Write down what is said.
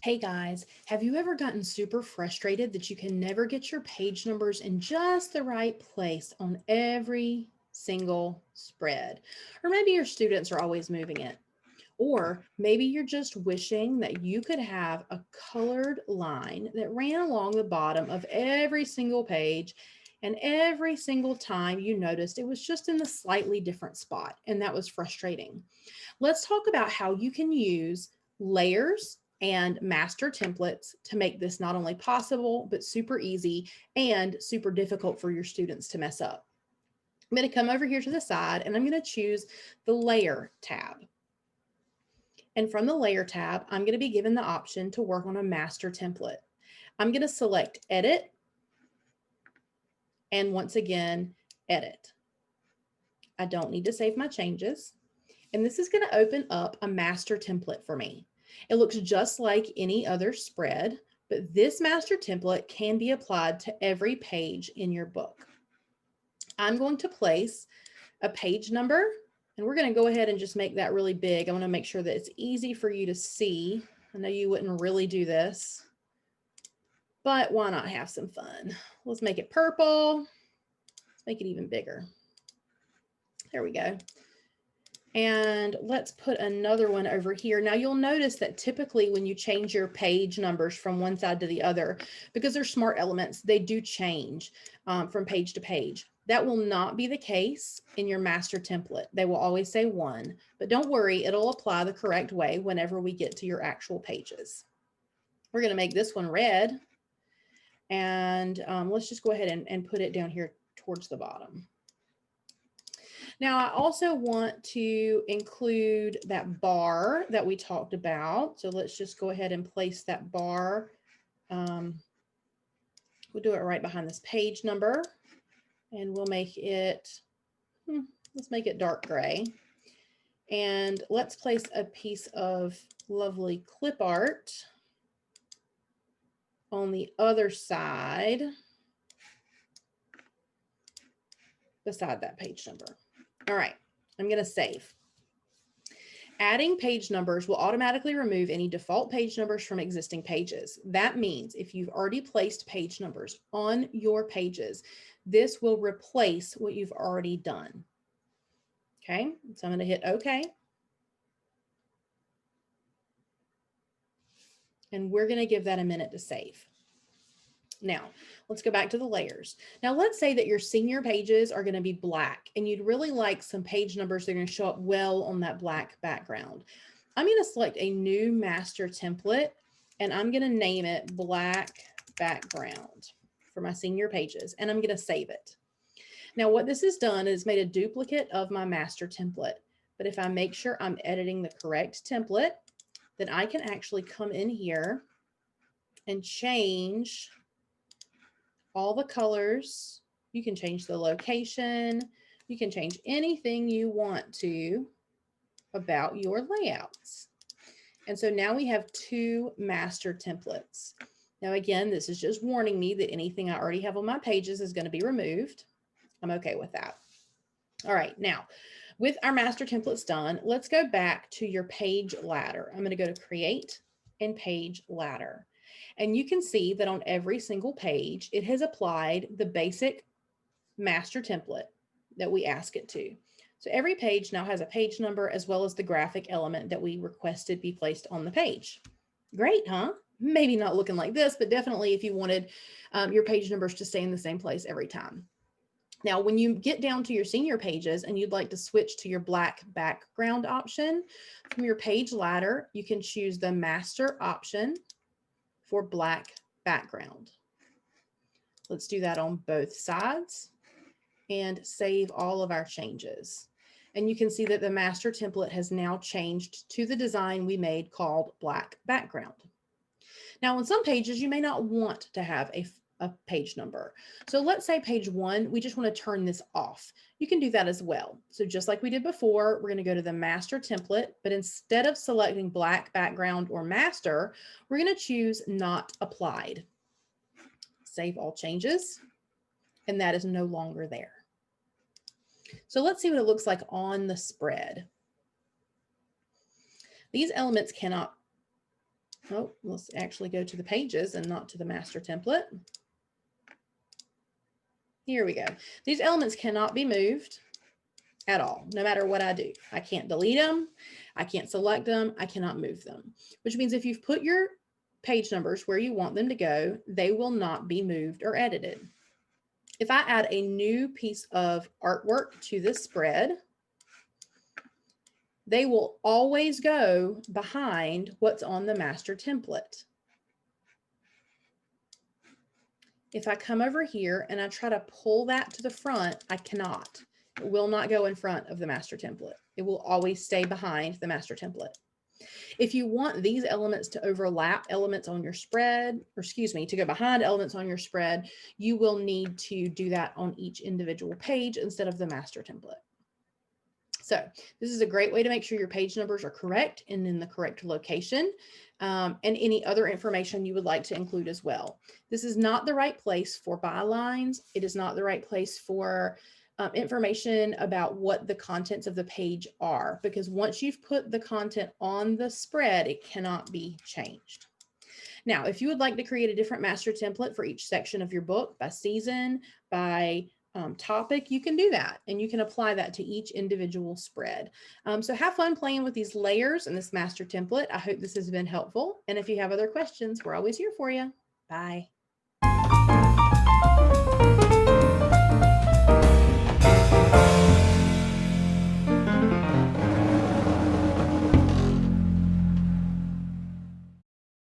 Hey guys, have you ever gotten super frustrated that you can never get your page numbers in just the right place on every single spread? Or maybe your students are always moving it. Or maybe you're just wishing that you could have a colored line that ran along the bottom of every single page, and every single time you noticed it was just in the slightly different spot, and that was frustrating. Let's talk about how you can use layers and master templates to make this not only possible, but super easy and super difficult for your students to mess up. I'm going to come over here to the side and I'm going to choose the layer tab. And from the layer tab, I'm going to be given the option to work on a master template. I'm going to select edit and once again, edit. I don't need to save my changes. And this is going to open up a master template for me. It looks just like any other spread, but this master template can be applied to every page in your book. I'm going to place a page number, and we're going to go ahead and just make that really big. I want to make sure that it's easy for you to see. I know you wouldn't really do this, but why not have some fun? Let's make it purple. Let's make it even bigger. There we go. And let's put another one over here. Now you'll notice that typically when you change your page numbers from one side to the other, because they're smart elements, they do change from page to page. That will not be the case in your master template. They will always say 1, but don't worry, it'll apply the correct way whenever we get to your actual pages. We're going to make this one red, and let's just go ahead and put it down here towards the bottom. Now, I also want to include that bar that we talked about. So let's just go ahead and place that bar. We'll do it right behind this page number, and we'll make it, let's make it dark gray. And let's place a piece of lovely clip art on the other side beside that page number. All right, I'm going to save. Adding page numbers will automatically remove any default page numbers from existing pages. That means if you've already placed page numbers on your pages, this will replace what you've already done. Okay, so I'm going to hit OK. And we're going to give that a minute to save. Now, let's go back to the layers. Now, let's say that your senior pages are going to be black and you'd really like some page numbers that are going to show up well on that black background. I'm going to select a new master template and I'm going to name it black background for my senior pages, and I'm going to save it. Now, what this has done is made a duplicate of my master template. But if I make sure I'm editing the correct template, then I can actually come in here and change all the colors. You can change the location. You can change anything you want to about your layouts. And so now we have 2 master templates. Now, again, this is just warning me that anything I already have on my pages is going to be removed. I'm okay with that. All right, now with our master templates done, let's go back to your page ladder. I'm going to go to create and page ladder. And you can see that on every single page, it has applied the basic master template that we ask it to. So every page now has a page number as well as the graphic element that we requested be placed on the page. Great, huh? Maybe not looking like this, but definitely if you wanted your page numbers to stay in the same place every time. Now, when you get down to your senior pages and you'd like to switch to your black background option, from your page ladder, you can choose the master option for black background. Let's do that on both sides and save all of our changes. And you can see that the master template has now changed to the design we made called black background. Now, on some pages, you may not want to have a page number. So let's say page 1, we just want to turn this off. You can do that as well. So just like we did before, we're going to go to the master template, but instead of selecting black background or master, we're going to choose not applied. Save all changes, and that is no longer there. So let's see what it looks like on the spread. These elements cannot Oh, let's actually go to the pages and not to the master template. Here we go. These elements cannot be moved at all, no matter what I do. I can't delete them. I can't select them. I cannot move them, which means if you've put your page numbers where you want them to go, they will not be moved or edited. If I add a new piece of artwork to this spread, they will always go behind what's on the master template. If I come over here and I try to pull that to the front, I cannot. It will not go in front of the master template. It will always stay behind the master template. If you want these elements to overlap elements on your spread, or excuse me, to go behind elements on your spread, you will need to do that on each individual page instead of the master template. So this is a great way to make sure your page numbers are correct and in the correct location, and any other information you would like to include as well. This is not the right place for bylines. It is not the right place for information about what the contents of the page are, because once you've put the content on the spread, it cannot be changed. Now, if you would like to create a different master template for each section of your book by season, by topic, you can do that, and you can apply that to each individual spread. So have fun playing with these layers and this master template. I hope this has been helpful. And if you have other questions, we're always here for you. Bye.